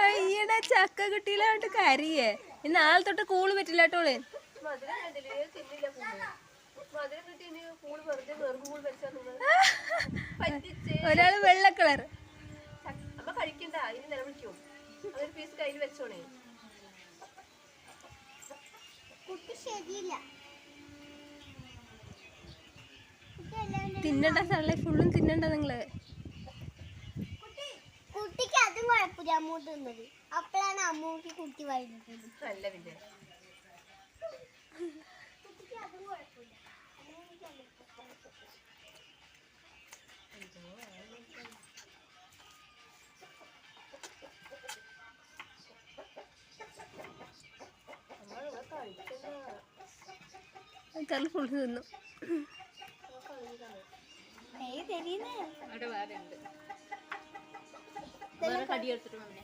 അയ്യടാ ചക്ക കിട്ടിയില്ലാണ്ട് കരിയേ ഇന്ന് നാളെ തൊട്ട് കൂള് പറ്റില്ല കേട്ടോളെ. ഒരാള് വെള്ള കളർ കഴിക്കണ്ട ഇനി നിലവിളിക്കും. അതൊരു പീസ് കയ്യിൽ വെച്ചോണേ. തിന്നണ്ട സ്ഥലം ഫുള്ളും തിന്നണ്ട നിങ്ങള്. കുട്ടിക്ക് അതും കുഴപ്പമില്ല അമ്മൂ തിന്നത്. അപ്പോഴാണ് അമ്മൂക്ക് കുട്ടി വൈകിട്ടത്. നല്ല പിന്നെ കുട്ടിക്ക് അതും കുഴപ്പമില്ല. ഫുൾ തിന്നു. അവിടെ വേറെ ഉണ്ട്. കടി എടുത്തിട്ട് വന്നേ.